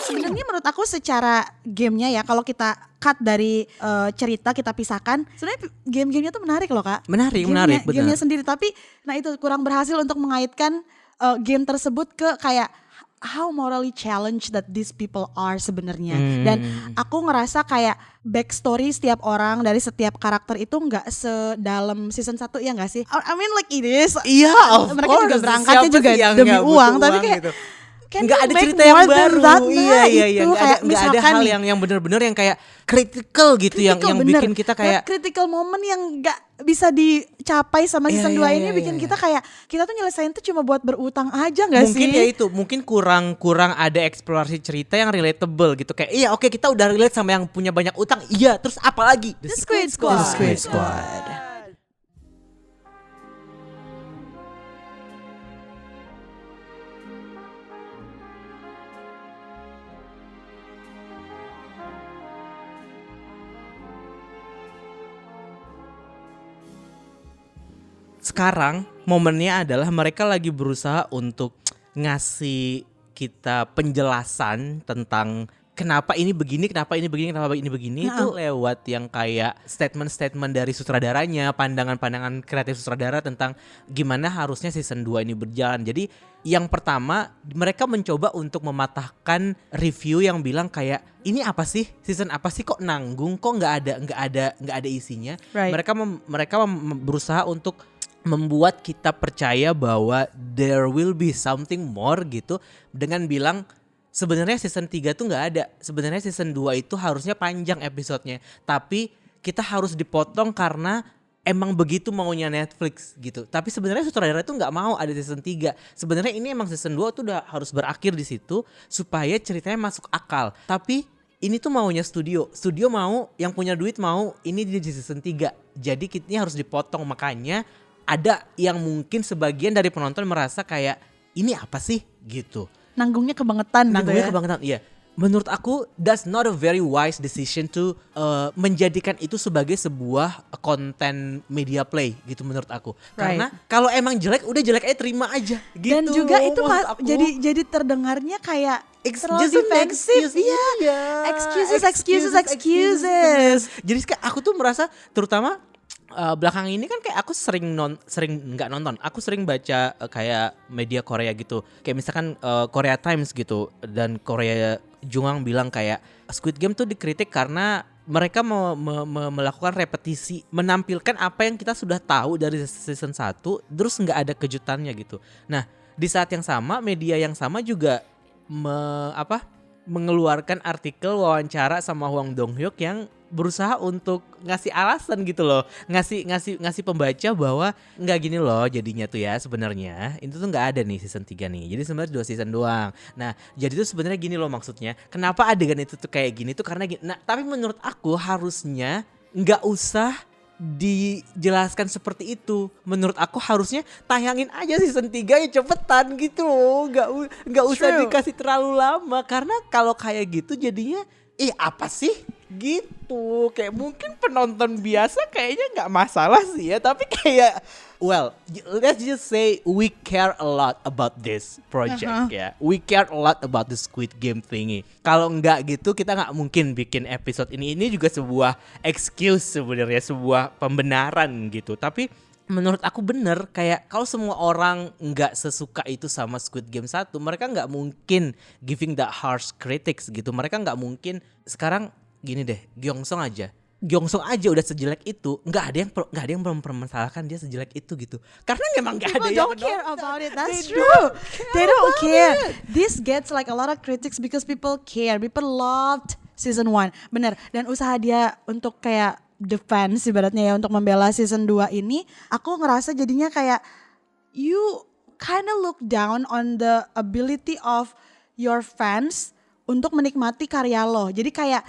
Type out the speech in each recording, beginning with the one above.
Sebenarnya menurut aku secara gamenya ya, kalau kita cut dari cerita kita pisahkan, sebenarnya game-gamenya tuh menarik loh Kak. Menarik, benar. Gamenya sendiri, tapi nah itu kurang berhasil untuk mengaitkan game tersebut ke kayak how morally challenged that these people are sebenarnya. Dan aku ngerasa kayak backstory setiap orang dari setiap karakter itu nggak sedalam season 1 ya nggak sih? I mean like it is. Iya, of mereka course. juga berangkatnya Siapa juga sih yang demi nggak butuh uang, tapi kayak gitu. can Nggak you ada make cerita yang more than baru. that? Iya. Itu kayak Nggak ada misalkan hal nih, yang benar-benar yang kayak critical gitu, yang bener. bikin kita kayak critical moment yang gak bisa dicapai sama season 2 ini bikin kita kayak kita tuh nyelesain tuh cuma buat berutang aja gak sih? mungkin ya itu, mungkin kurang ada eksplorasi cerita yang relatable gitu. Kayak iya oke, kita udah relate sama yang punya banyak utang. Iya, terus apa lagi? The Squid Squad. Sekarang momennya adalah mereka lagi berusaha untuk ngasih kita penjelasan tentang kenapa ini begini, kenapa ini begini itu lewat yang kayak statement-statement dari sutradaranya, pandangan-pandangan kreatif sutradara tentang gimana harusnya season 2 ini berjalan. Jadi yang pertama, mereka mencoba untuk mematahkan review yang bilang kayak ini apa sih, season apa sih kok nanggung, kok nggak ada isinya. Right. Mereka berusaha untuk membuat kita percaya bahwa there will be something more gitu, dengan bilang sebenarnya season 3 tuh nggak ada. Sebenarnya season 2 itu harusnya panjang episodenya, tapi kita harus dipotong karena emang begitu maunya Netflix gitu. Tapi sebenarnya sutradara itu nggak mau ada season 3. Sebenarnya ini emang season 2 tuh udah harus berakhir di situ supaya ceritanya masuk akal. Tapi ini tuh maunya studio mau, yang punya duit mau ini di season 3. Jadi ini harus dipotong, makanya ada yang mungkin sebagian dari penonton merasa kayak ini apa sih gitu. Nanggungnya kebangetan gitu ya. Iya. Menurut aku that's not a very wise decision to menjadikan itu sebagai sebuah konten media play gitu menurut aku. Right. Karena kalau emang jelek udah jelek aja, terima aja gitu. Dan juga itu jadi jadi terdengarnya kayak terlalu just an defensif. excuse. Iya. Excuses. Jadi aku tuh merasa terutama belakang ini kan kayak aku sering baca kayak media Korea gitu, kayak misalkan Korea Times gitu, dan Korea Jungang bilang kayak Squid Game tuh dikritik karena mereka melakukan repetisi, menampilkan apa yang kita sudah tahu dari season 1 terus nggak ada kejutannya gitu. Nah di saat yang sama media yang sama juga mengeluarkan artikel wawancara sama Hwang Dong-hyuk yang berusaha untuk ngasih alasan gitu loh, ngasih pembaca bahwa nggak gini loh jadinya tuh ya, sebenarnya itu tuh nggak ada nih season 3 nih, jadi sebenarnya 2 season doang. Nah jadi tuh sebenarnya gini loh, maksudnya kenapa adegan itu tuh kayak gini tuh karena gini. Nah tapi menurut aku harusnya nggak usah dijelaskan seperti itu. Menurut aku harusnya tayangin aja season 3 ya cepetan gitu loh, nggak usah dikasih terlalu lama, karena kalau kayak gitu jadinya apa sih gitu. Kayak mungkin penonton biasa kayaknya nggak masalah sih ya, tapi kayak let's just say we care a lot about this project ya. We care a lot about the Squid Game thingy. Kalau nggak gitu kita nggak mungkin bikin episode ini. Ini juga sebuah excuse sebenarnya, sebuah pembenaran gitu. Tapi menurut aku bener, kayak kalau semua orang nggak sesuka itu sama Squid Game 1, mereka nggak mungkin giving the harsh critics gitu. Mereka nggak mungkin. Sekarang gini deh, Gyeongsong aja udah sejelek itu, nggak ada yang mempermasalahkan dia sejelek itu gitu, karena memang nggak ada yang don't care about it. That's true. They don't care. This gets like a lot of critics because people care. People loved season 1. Bener. Dan usaha dia untuk kayak defense ibaratnya ya, untuk membela season 2 ini, aku ngerasa jadinya kayak you kind of look down on the ability of your fans untuk menikmati karya lo. Jadi kayak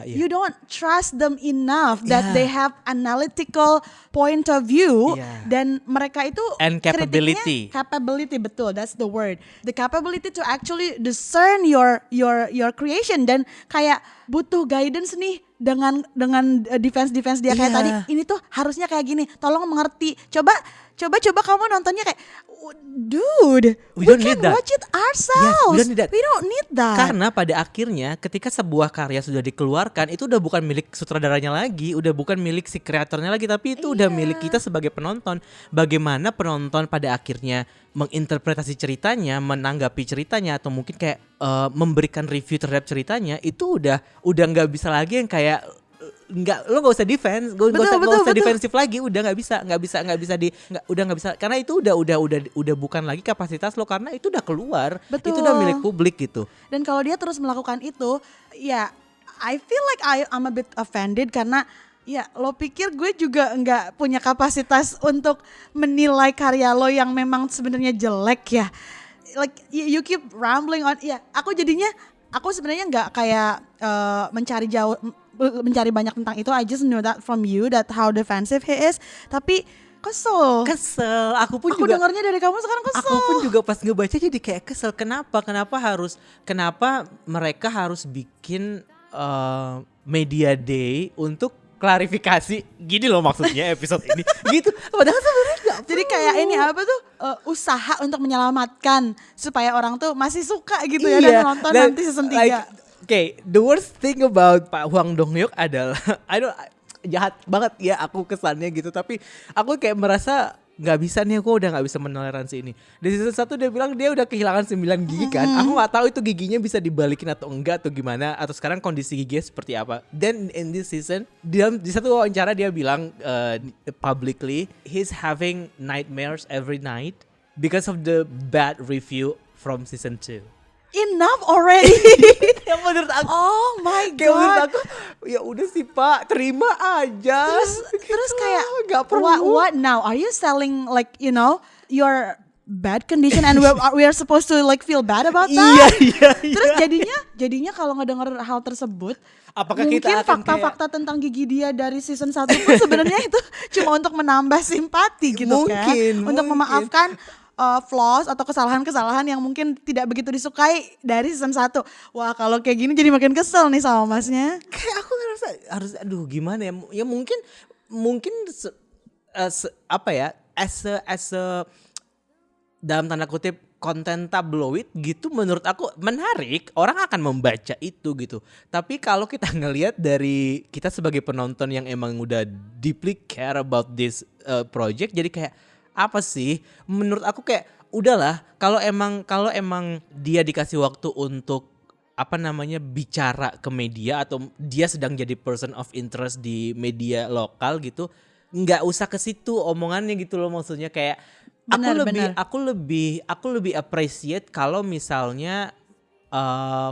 you don't trust them enough that they have analytical point of view, dan mereka itu and capability, betul, that's the word. The capability to actually discern your creation, dan kayak butuh guidance nih dengan defense dia kayak tadi, ini tuh harusnya kayak gini, tolong mengerti. Coba Coba kamu nontonnya kayak, dude, We we don't can need that. watch it ourselves. Yes, we don't need that. We don't need that. Karena pada akhirnya ketika sebuah karya sudah dikeluarkan itu udah bukan milik sutradaranya lagi, udah bukan milik si kreatornya lagi, tapi itu udah milik kita sebagai penonton. Bagaimana penonton pada akhirnya menginterpretasi ceritanya, menanggapi ceritanya, atau mungkin kayak memberikan review terhadap ceritanya, itu udah nggak bisa lagi yang kayak lo nggak usah defense, nggak usah defensif lagi, udah nggak bisa karena itu udah bukan lagi kapasitas lo, karena itu udah keluar, Betul. itu udah milik publik gitu. Dan kalau dia terus melakukan itu, ya I feel like I'm a bit offended karena ya lo pikir gue juga nggak punya kapasitas untuk menilai karya lo yang memang sebenarnya jelek ya. Like you keep rambling on. Ya aku sebenarnya nggak kayak mencari banyak tentang itu. I just know that from you that how defensive he is. Tapi kesel. Aku Aku dengarnya dari kamu sekarang kesel. Aku pun juga pas ngebaca jadi kayak kesel. Kenapa mereka harus bikin media day untuk klarifikasi gini loh maksudnya episode ini gitu. Padahal sebenarnya nggak perlu. Jadi kayak ini apa tuh usaha untuk menyelamatkan supaya orang tuh masih suka gitu ya dan nonton nanti season 3. Okay, the worst thing about Pak Hwang Dong-hyuk adalah jahat banget ya aku kesannya gitu, tapi aku kayak merasa nggak bisa nih, aku udah nggak bisa menoleransi ini. Di season 1 dia bilang dia udah kehilangan 9 gigi kan. Aku nggak tahu itu giginya bisa dibalikin atau enggak atau gimana, atau sekarang kondisi giginya seperti apa. Then in this season di satu wawancara dia bilang publicly he's having nightmares every night because of the bad review from season 2. Enough already. Yang menurut aku, oh my kayak menurut god. aku ya udah sih Pak, terima aja. Terus kayak nggak perlu. what now? Are you selling like your bad condition and we are supposed to like feel bad about that? Iya. Terus jadinya kalau ngedenger hal tersebut, apakah mungkin kita akan fakta-fakta tentang gigi dia dari season 1 pun sebenarnya itu cuma untuk menambah simpati gitu kan, untuk memaafkan flaws atau kesalahan-kesalahan yang mungkin tidak begitu disukai dari season 1. Wah, kalau kayak gini jadi makin kesel nih sama masnya. Kayak aku ngerasa harus gimana ya? Ya mungkin apa ya? As a dalam tanda kutip konten tabloid gitu, menurut aku menarik, orang akan membaca itu gitu. Tapi kalau kita ngelihat dari kita sebagai penonton yang emang udah deeply care about this project, jadi kayak apa sih? Menurut aku kayak udahlah, kalau emang dia dikasih waktu untuk bicara ke media, atau dia sedang jadi person of interest di media lokal gitu, nggak usah ke situ omongannya gitu loh, maksudnya kayak aku lebih appreciate kalau misalnya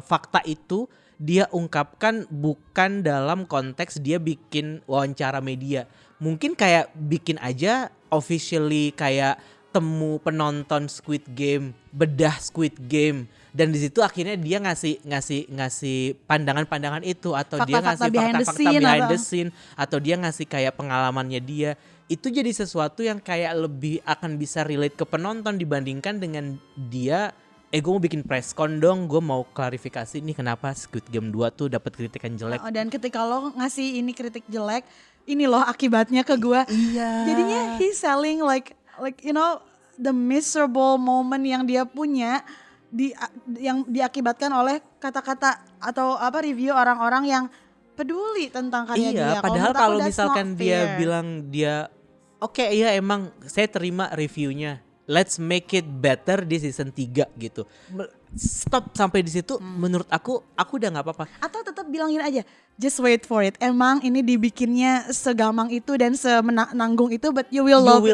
fakta itu dia ungkapkan bukan dalam konteks dia bikin wawancara media. Mungkin kayak bikin aja officially kayak temu penonton Squid Game, bedah Squid Game, dan di situ akhirnya dia ngasih pandangan-pandangan itu, atau dia ngasih fakta-fakta behind the scene, atau dia ngasih kayak pengalamannya dia. Itu jadi sesuatu yang kayak lebih akan bisa relate ke penonton dibandingkan dengan dia gue mau bikin press con dong, gue mau klarifikasi nih kenapa Squid Game 2 tuh dapat kritikan jelek. Dan ketika lo ngasih ini kritik jelek, ini loh akibatnya ke gue. Iya. Jadinya he's selling like the miserable moment yang dia punya yang diakibatkan oleh kata-kata atau review orang-orang yang peduli tentang karya dia. Iya, padahal kalau misalkan dia bilang dia oke, iya emang saya terima reviewnya, let's make it better di season 3 gitu. Stop sampai di situ, menurut aku udah nggak apa-apa. Atau tetap bilangin aja, just wait for it. Emang ini dibikinnya segampang itu dan semenanggung itu, but you will love.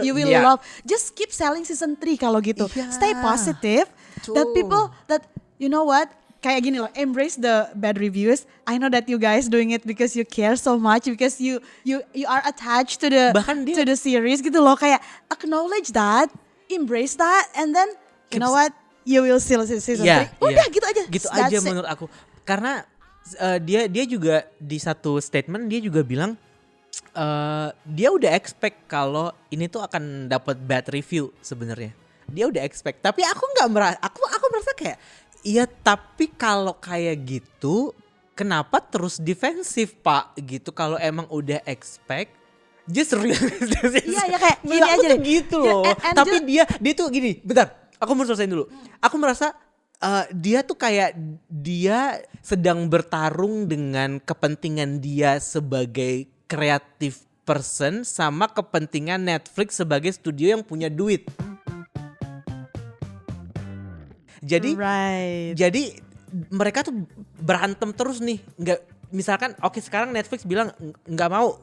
Just keep selling season 3 kalau gitu. Yeah. Stay positive. That people that you know what, kayak gini loh, embrace the bad reviews. I know that you guys doing it because you care so much, because you are attached to the series gitu loh. Kayak acknowledge that, embrace that, and then you know what, you will still see season 3. Udah gitu aja. Gitu aja menurut aku. Karena dia juga di satu statement dia juga bilang dia udah expect kalau ini tuh akan dapat bad review sebenarnya. Dia udah expect. Tapi aku nggak merasa. Aku merasa kayak iya, tapi kalau kayak gitu kenapa terus defensif Pak gitu? Kalau emang udah expect, just realize this is. Iya, ya kayak gini Menurut aku aja tuh deh. gitu Ya, loh. and Tapi dia tuh gini, bentar. Aku mau selesaiin dulu. Aku merasa dia tuh kayak dia sedang bertarung dengan kepentingan dia sebagai creative person sama kepentingan Netflix sebagai studio yang punya duit. Jadi Right. jadi mereka tuh berantem terus nih. Nggak, misalkan oke sekarang Netflix bilang nggak mau,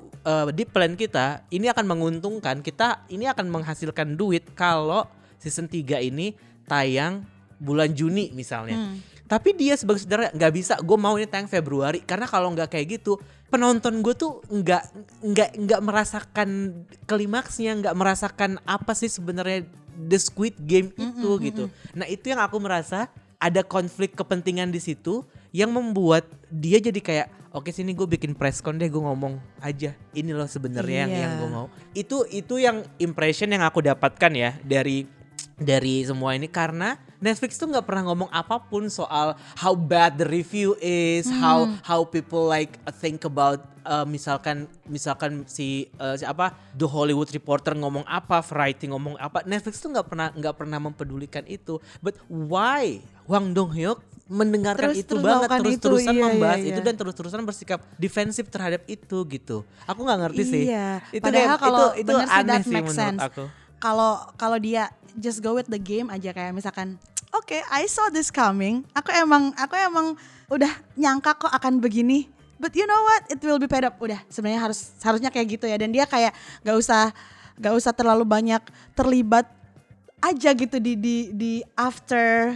di plan kita ini akan menguntungkan, kita ini akan menghasilkan duit kalau season 3 ini tayang bulan Juni misalnya. Tapi dia sebagai saudara nggak bisa, gue mau ini tayang Februari, karena kalau nggak kayak gitu penonton gue tuh nggak merasakan klimaksnya, nggak merasakan apa sih sebenarnya The Squid Game itu gitu. Nah itu yang aku merasa ada konflik kepentingan di situ yang membuat dia jadi kayak oke sini gue bikin press con deh, gue ngomong aja ini loh sebenarnya yang gue mau. Itu yang impression yang aku dapatkan ya dari semua ini, karena Netflix tuh nggak pernah ngomong apapun soal how bad the review is, how people like think about misalkan si apa The Hollywood Reporter ngomong apa, Variety ngomong apa. Netflix tuh nggak pernah mempedulikan itu. But why Hwang Dong-hyuk mendengarkan itu banget, terus-terusan membahas itu dan terus-terusan bersikap defensif terhadap itu gitu. Aku nggak ngerti sih. Iya. Itu Padahal kalau itu bener sih aneh that sih makes menurut sense. aku. Kalau dia just go with the game aja, kayak misalkan oke, I saw this coming. Aku emang udah nyangka kok akan begini. But you know what? It will be paid up. Udah, sebenarnya harusnya kayak gitu ya. Dan dia kayak gak usah terlalu banyak terlibat aja gitu di after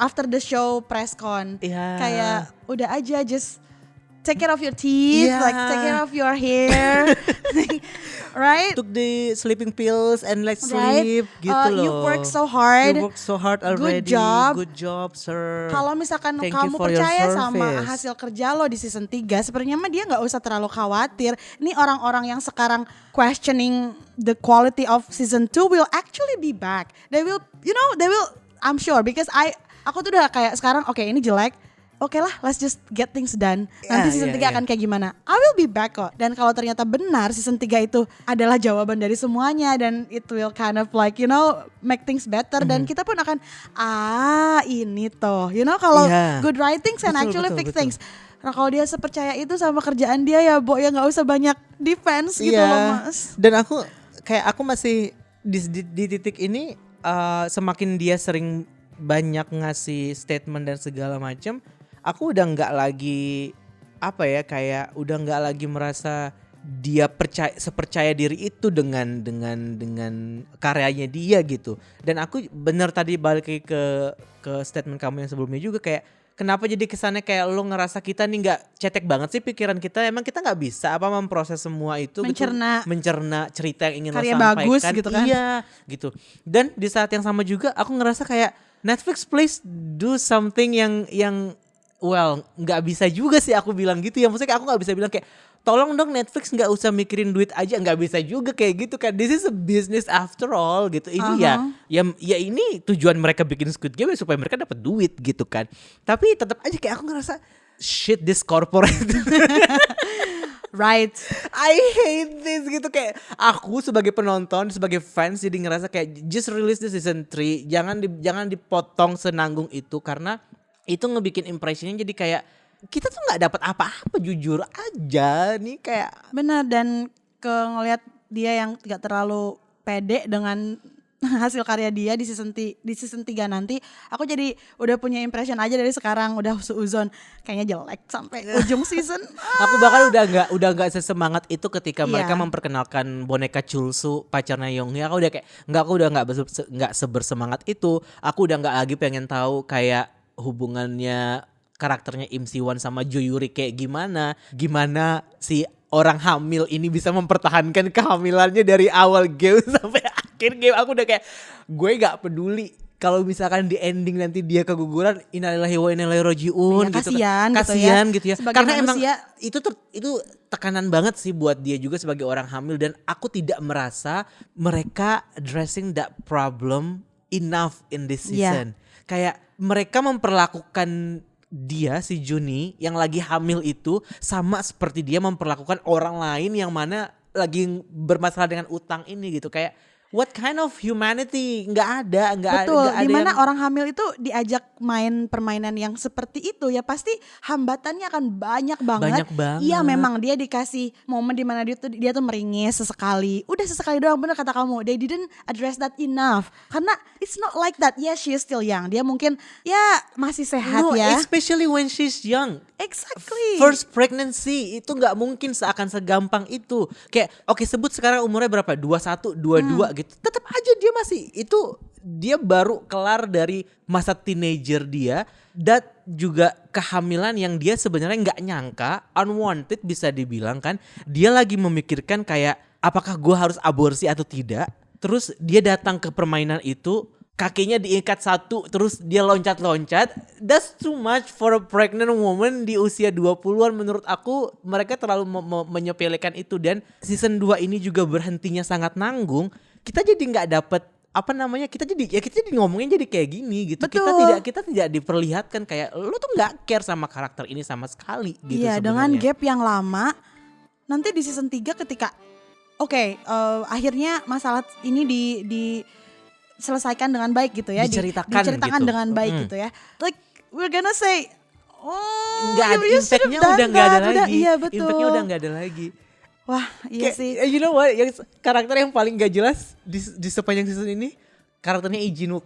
after the show press con. Iya. Kayak udah aja just take care of your teeth, Yeah. like take care of your hair. Right? Took the sleeping pills and let's Right? sleep gitu loh. You work so hard. You work so hard already. Good job. Sir. Kalau misalkan Thank you kamu for your percaya sama service. hasil kerja lo di season 3, sebenarnya mah dia nggak usah terlalu khawatir. Ini orang-orang yang sekarang questioning the quality of season 2 will actually be back. They will, I'm sure, because aku tuh udah kayak sekarang oke, ini jelek. Oke lah, let's just get things done. Nanti season 3 akan kayak gimana? I will be back kok. Dan kalau ternyata benar season 3 itu adalah jawaban dari semuanya, dan it will kind of like make things better, dan kita pun akan ini toh. Kalau good writing can actually fix things. Nah kalau dia sepercaya itu sama kerjaan dia ya, Bo, ya nggak usah banyak defense gitu loh, Mas. Dan aku masih di titik ini, semakin dia sering banyak ngasih statement dan segala macam, aku udah nggak lagi kayak udah nggak lagi merasa dia sepercaya diri itu dengan karyanya dia gitu. Dan aku bener tadi balik ke statement kamu yang sebelumnya juga, kayak kenapa jadi kesannya kayak lo ngerasa kita nih nggak cetek banget sih pikiran kita. Emang kita nggak bisa memproses semua itu, mencerna cerita yang ingin karya lo sampaikan bagus gitu kan. Iya gitu. Dan di saat yang sama juga aku ngerasa kayak Netflix please do something yang nggak bisa juga sih aku bilang gitu ya. Maksudnya aku nggak bisa bilang kayak tolong dong Netflix nggak usah mikirin duit aja, nggak bisa juga kayak gitu kan. This is a business after all gitu. Ini ya ini tujuan mereka bikin Squid Game supaya mereka dapat duit gitu kan. Tapi tetap aja kayak aku ngerasa shit this corporate. Right. I hate this gitu, kayak aku sebagai penonton, sebagai fans jadi ngerasa kayak just release the season 3, jangan dipotong senanggung itu, karena itu ngebikin impressionnya jadi kayak kita tuh nggak dapat apa-apa, jujur aja nih kayak. Benar, dan ngelihat dia yang gak terlalu pede dengan hasil karya dia di season 3 nanti, aku jadi udah punya impression aja dari sekarang, udah suuzon kayaknya jelek sampai ujung season. Aku bahkan udah nggak sesemangat itu ketika mereka memperkenalkan boneka Chulsu pacarnya Yonghi. Aku udah kayak aku udah nggak sebersemangat itu. Aku udah nggak lagi pengen tahu kayak hubungannya karakternya Im Siwon sama Jo Yuri kayak gimana si orang hamil ini bisa mempertahankan kehamilannya dari awal game sampai akhir game. Aku udah kayak gue gak peduli kalau misalkan di ending nanti dia keguguran, innalillahi wa inna ilaihi rajiun gitu. Kasian gitu ya. Sebagai karena manusia, emang itu tekanan banget sih buat dia juga sebagai orang hamil, dan aku tidak merasa mereka addressing that problem enough in this season. Kayak mereka memperlakukan dia, si Juni yang lagi hamil itu sama seperti dia memperlakukan orang lain yang mana lagi bermasalah dengan utang ini gitu. Kayak what kind of humanity? Nggak ada Betul, nggak ada dimana yang orang hamil itu diajak main permainan yang seperti itu ya pasti hambatannya akan banyak banget. banyak banget. Iya memang dia dikasih momen dimana dia tuh meringis sesekali. Udah sesekali doang, bener kata kamu. They didn't address that enough. Karena it's not like that. Yeah, she is still young. Dia mungkin ya masih sehat No, ya. especially when she's young. Exactly. First pregnancy itu nggak mungkin seakan segampang itu. Kayak oke sebut sekarang umurnya berapa? 21, 22 gitu. Tetap aja dia masih itu dia baru kelar dari masa teenager dia dan juga kehamilan yang dia sebenarnya nggak nyangka, unwanted bisa dibilang kan. Dia lagi memikirkan kayak apakah gue harus aborsi atau tidak. Terus dia datang ke permainan itu, kakinya diikat satu terus dia loncat-loncat. That's too much for a pregnant woman di usia 20-an menurut aku. Mereka terlalu menyepelekan itu dan season 2 ini juga berhentinya sangat nanggung. Kita jadi nggak dapet apa namanya, kita jadi ngomongin jadi kayak gini gitu. Betul. Kita tidak diperlihatkan kayak lu tuh nggak care sama karakter ini sama sekali gitu Iya, dengan sebenarnya. gap yang lama. Nanti di season 3 ketika akhirnya masalah ini diselesaikan dengan baik gitu ya. Diceritakan gitu. dengan baik gitu ya. Like we're gonna say, oh Nggak ada, you should have impactnya done udah nggak ada that. lagi. Iya betul. Impactnya udah nggak ada lagi. Wah iya Kayak, sih. you know what, yang karakter yang paling gak jelas di sepanjang season ini karakternya Lee Jin-wook.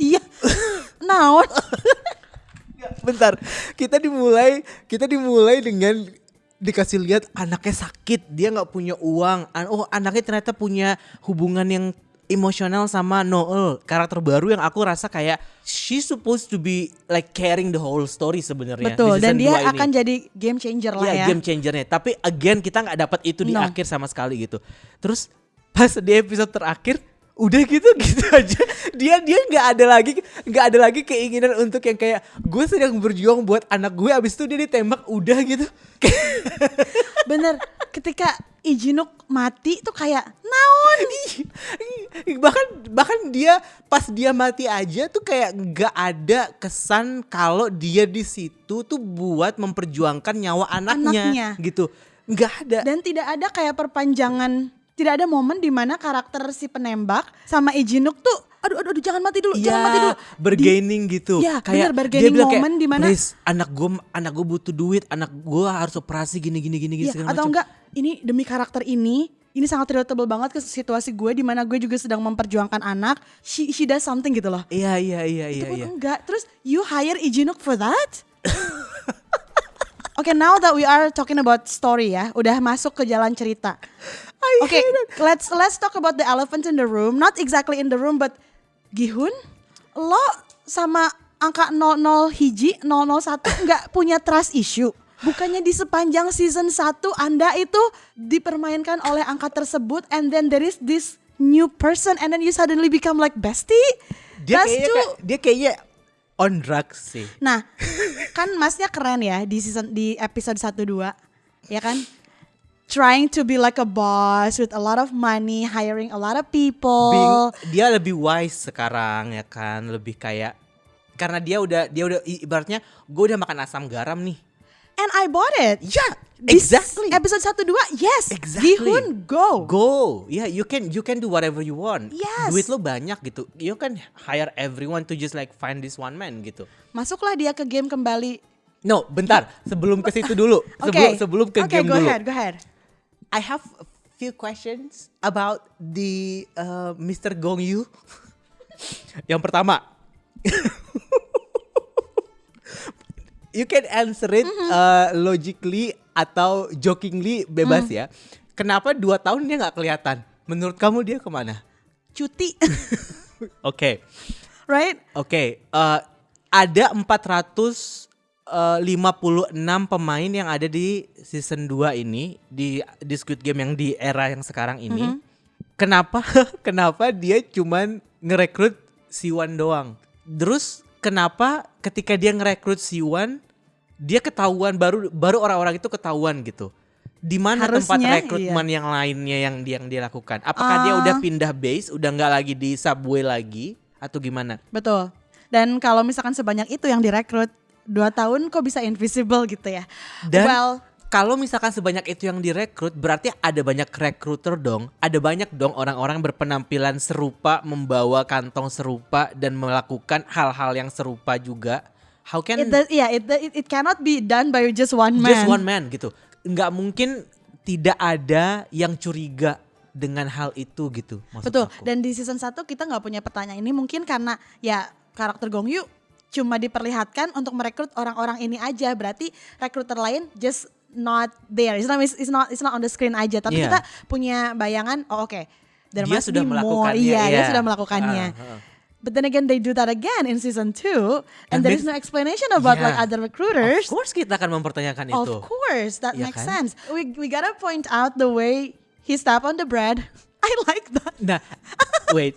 Iya. Naon? Bentar, kita dimulai dengan dikasih lihat anaknya sakit, dia nggak punya uang. Oh anaknya ternyata punya hubungan yang emosional sama Noel, karakter baru yang aku rasa kayak she's supposed to be like carrying the whole story sebenarnya. Betul, di dan season dia 2 ini. akan jadi game changer lah Iya, ya. game changernya. Tapi again kita nggak dapat itu di No. akhir sama sekali gitu. Terus pas di episode terakhir udah gitu aja. Dia nggak ada lagi keinginan untuk yang kayak gue sedang berjuang buat anak gue, abis itu dia ditembak udah gitu. Bener, ketika Lee Jin-wook mati tuh kayak naon. bahkan dia pas dia mati aja tuh kayak nggak ada kesan kalau dia di situ tuh buat memperjuangkan nyawa anaknya. Gitu. Nggak ada. Dan tidak ada kayak perpanjangan, tidak ada momen di mana karakter si penembak sama Lee Jin-wook tuh aduh jangan mati dulu, jangan mati dulu. Bargaining gitu. Iya, kayak bener, bargaining dia bilang momen kayak, di mana please anak gue butuh duit, anak gue harus operasi gini iya, segala atau macam. enggak ini demi karakter ini sangat relatable banget ke situasi gue di mana gue juga sedang memperjuangkan anak. She does something gitu loh. Iya. Itu pun enggak. Terus you hire Lee Jin-wook for that? Okay, now that we are talking about story ya, udah masuk ke jalan cerita. Okay, let's talk about the elephant in the room. Not exactly in the room, but Gi-hun, lo sama angka 00 hiji, 001 nggak punya trust issue. Bukannya di sepanjang season 1 Anda itu dipermainkan oleh angka tersebut, and then there is this new person, and then you suddenly become like bestie? Dia kayaknya on drugs sih. Nah, kan masnya keren ya di episode 1-2, ya kan? Trying to be like a boss with a lot of money, hiring a lot of people. Dia lebih wise sekarang ya kan, lebih kayak karena dia udah ibaratnya gue udah makan asam garam nih. And I bought it. Yeah, This exactly. Episode 1-2, yes. Exactly. Gi-hun, go. Yeah, you can do whatever you want. Yes. Duit lo banyak gitu. You can hire everyone to just like find this one man gitu. Masuklah dia ke game kembali. No, bentar. Sebelum ke situ dulu. Okay. Sebelum ke game go dulu. ahead. I have a few questions about the Mr. Gong Yu. Yang pertama, you can answer it logically atau jokingly, bebas ya. Kenapa 2 tahun dia nggak kelihatan? Menurut kamu dia kemana? Cuti. Oke. Right? Oke. Ada 456 pemain yang ada di season 2 ini di Squid Game yang di era yang sekarang ini. Kenapa dia cuman ngerekrut Siwon doang? Terus kenapa ketika dia ngerekrut Siwon dia ketahuan baru orang-orang itu ketahuan gitu? Di mana tempat Harusnya, rekrutmen yang lainnya yang dia lakukan? Apakah dia udah pindah base, udah nggak lagi di subway lagi atau gimana? Betul. Dan kalau misalkan sebanyak itu yang direkrut 2 tahun kok bisa invisible gitu ya? Dan Well, Kalau misalkan sebanyak itu yang direkrut, berarti ada banyak recruiter dong. Ada banyak dong orang-orang berpenampilan serupa, membawa kantong serupa dan melakukan hal-hal yang serupa juga. How can It cannot be done by just one man. just one man gitu? Nggak mungkin tidak ada yang curiga dengan hal itu gitu. Maksud Betul. aku. Dan di season 1 kita nggak punya pertanyaan ini mungkin karena ya karakter Gong Yoo cuma diperlihatkan untuk merekrut orang-orang ini aja. Berarti rekruter lain just not there. It's not on the screen aja. Tapi Iya. kita punya bayangan. Oh oke. There Dia must sudah be more. melakukannya, Iya, dia iya. sudah melakukannya. But then again they do that again in season 2 and That there is makes- no explanation about Yeah. like other recruiters. Of course kita akan mempertanyakan itu. Of course, that Iya makes kan? sense. We gotta point out the way he step on the bread. I like that. Nah, wait,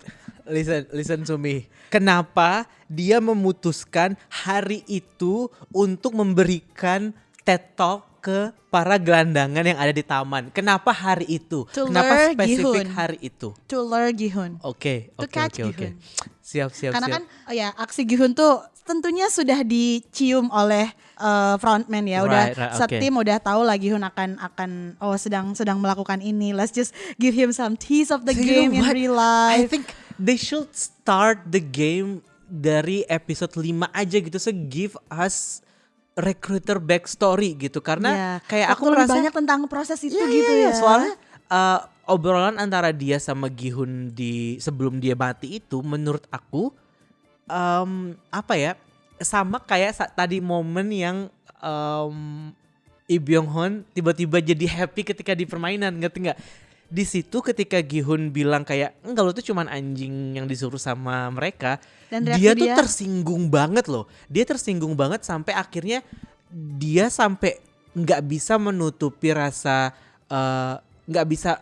listen to me. Kenapa dia memutuskan hari itu untuk memberikan TED Talk ke para gelandangan yang ada di taman? Kenapa hari itu? To Kenapa lure spesifik Gi-hun. hari itu? To lure Gi-hun. Oke. To catch Gi-hun. Siap. Karena kan aksi Gi-hun tuh tentunya sudah dicium oleh frontman ya. Udah Right, setim udah tahu lah Gi-hun akan sedang melakukan ini. Let's just give him some tease of the So you game in know what? real I life. think they should start the game dari episode 5 aja gitu. So give us recruiter backstory gitu. Karena Ya, kayak waktu aku lebih merasa banyak tentang proses itu Iya, gitu iya, ya. soalnya obrolan antara dia sama Gi-hun di sebelum dia mati itu menurut aku apa ya, sama kayak tadi momen yang Lee Byung-hun tiba-tiba jadi happy ketika di permainan, ngerti nggak? Di situ ketika Gi-hun bilang kayak enggak, lo tuh cuman anjing yang disuruh sama mereka, Dan reaksi dia tuh dia- tersinggung banget loh. Dia tersinggung banget sampai akhirnya dia sampai nggak bisa menutupi rasa nggak bisa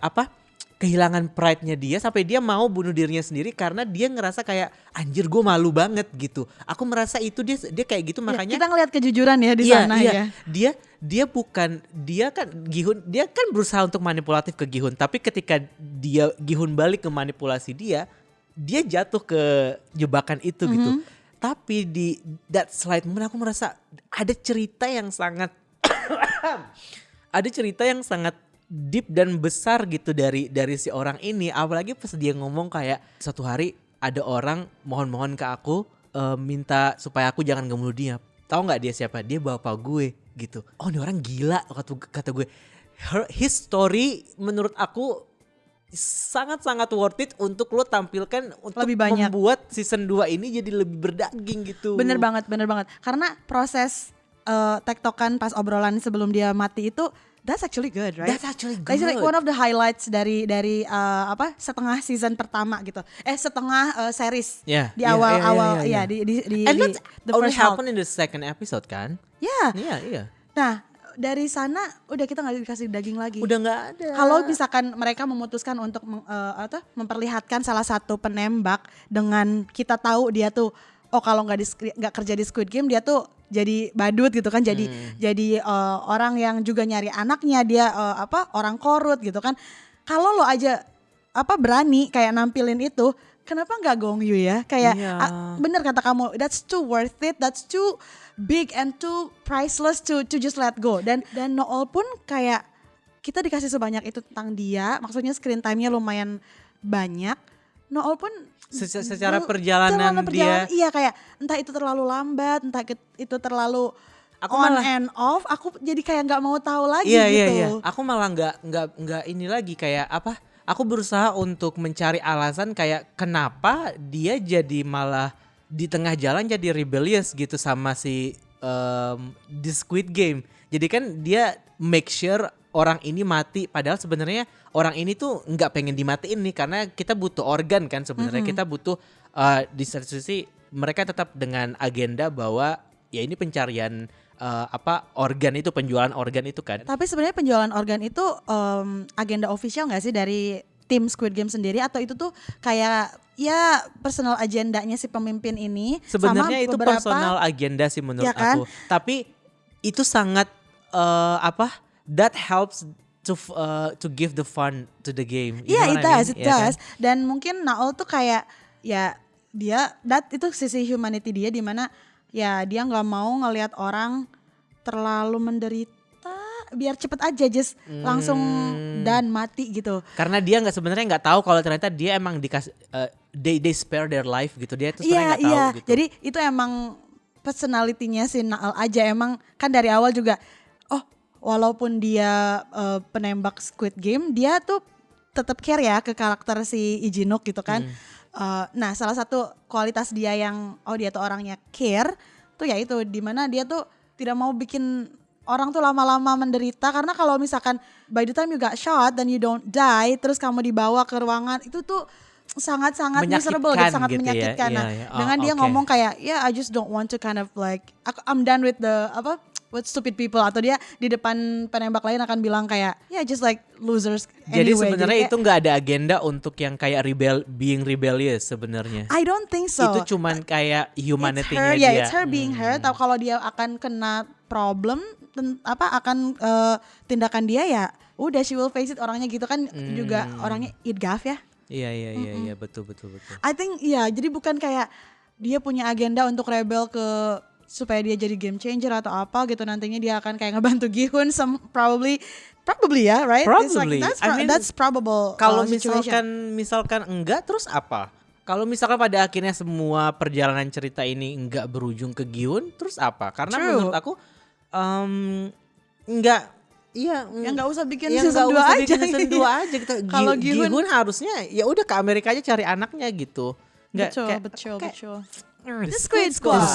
kehilangan pride-nya dia, sampai dia mau bunuh dirinya sendiri karena dia ngerasa kayak anjir gue malu banget gitu. Aku merasa itu dia kayak gitu, Ya, makanya kita ngelihat kejujuran ya di sana ya. Dia bukan, dia kan Gi-hun, dia kan berusaha untuk manipulatif ke Gi-hun, tapi ketika Gi-hun balik ke manipulasi dia jatuh ke jebakan itu gitu. Tapi di that slide moment aku merasa ada cerita yang sangat deep dan besar gitu dari si orang ini. Apalagi pas dia ngomong kayak suatu hari ada orang mohon ke aku minta supaya aku jangan ngebunuh dia. Tahu nggak dia siapa? Dia bapak gue gitu. Oh, ini orang gila kata gue. His story menurut aku sangat-sangat worth it untuk lo tampilkan untuk Lebih banyak. membuat season 2 ini jadi lebih berdaging gitu. Bener banget. Karena proses tektokan pas obrolan sebelum dia mati itu, that's actually good, right? That's actually good. That's like one of the highlights dari setengah season pertama gitu. Setengah series Yeah, di yeah, awal-awal yeah. ya di And di that the only first half. happened in the second episode kan? Ya. Iya. Nah, dari sana udah kita nggak dikasih daging lagi. Udah nggak ada. Kalau misalkan mereka memutuskan untuk memperlihatkan salah satu penembak dengan kita tahu dia tuh kalau nggak kerja di Squid Game, dia tuh jadi badut gitu kan, jadi orang yang juga nyari anaknya, dia orang korut gitu kan. Kalau lo aja berani kayak nampilin itu, kenapa nggak Gong Yoo ya? Kayak Iya. Bener kata kamu, that's too worth it, that's too big and too priceless to just let go. Dan Noel pun kayak kita dikasih sebanyak itu tentang dia, maksudnya screen time-nya lumayan banyak. Noel pun Secara perjalanan dia, iya, kayak entah itu terlalu lambat, entah itu terlalu Aku on malah- and off, aku jadi kayak nggak mau tahu lagi iya, gitu. iya. Aku malah nggak ini lagi kayak aku berusaha untuk mencari alasan kayak kenapa dia jadi malah di tengah jalan jadi rebellious gitu sama si The Squid Game. Jadi kan dia make sure orang ini mati, padahal sebenarnya orang ini tuh nggak pengen dimatiin nih, karena kita butuh organ kan sebenarnya. Kita butuh di satu sisi mereka tetap dengan agenda bahwa ya ini pencarian organ itu, penjualan organ itu kan. Tapi sebenarnya penjualan organ itu agenda official nggak sih dari tim Squid Game sendiri, atau itu tuh kayak ya personal agendanya si pemimpin ini? Sebenarnya sama itu beberapa, personal agenda sih menurut Ya kan? aku. Tapi itu sangat that helps to give the fun to the game. You Iya, know it what I does, mean? it Iya kan? does. Dan mungkin Naol tuh kayak ya itu sisi humanity dia, di mana ya dia nggak mau ngelihat orang terlalu menderita. biar cepet aja just langsung dan mati gitu. Karena dia sebenarnya nggak tahu kalau ternyata dia emang dikasih they spare their life gitu, dia tuh sebenarnya nggak tahu gitu. Jadi itu emang personality-nya si Naal aja, emang kan dari awal juga walaupun dia penembak Squid Game, dia tuh tetap care ya ke karakter si Lee Ji-nook gitu kan. Nah salah satu kualitas dia yang dia tuh orangnya care tuh ya itu, dimana dia tuh tidak mau bikin orang tuh lama-lama menderita. Karena kalau misalkan by the time you got shot dan you don't die, terus kamu dibawa ke ruangan, itu tuh sangat-sangat miserable gitu, sangat gitu menyakitkan. ya. Nah, dengan dia ngomong kayak I just don't want to kind of like I'm done with the with stupid people, atau dia di depan penembak lain akan bilang kayak just like losers anyway. Jadi sebenarnya itu nggak ada agenda untuk yang kayak being rebellious sebenarnya. I don't think so. Itu cuman kayak humanity-nya dia. dia. It's her being her. Tahu kalau dia akan kena problem akan tindakan dia, ya udah she will face it. Orangnya gitu kan, juga orangnya idgaf ya. Iya betul. I think jadi bukan kayak dia punya agenda untuk rebel supaya dia jadi game changer atau apa gitu, nantinya dia akan kayak ngebantu Gi-hun probably ya, right? Probably. That's probable. Kalau misalkan enggak, terus apa? Kalau misalkan pada akhirnya semua perjalanan cerita ini enggak berujung ke Gi-hun, terus apa? Karena menurut aku enggak. Iya, nggak usah bikin season 2 aja. Season 2 aja gitu. Kalau Gi-hun harusnya ya udah ke Amerika aja cari anaknya gitu. Betul. The Squid Squad.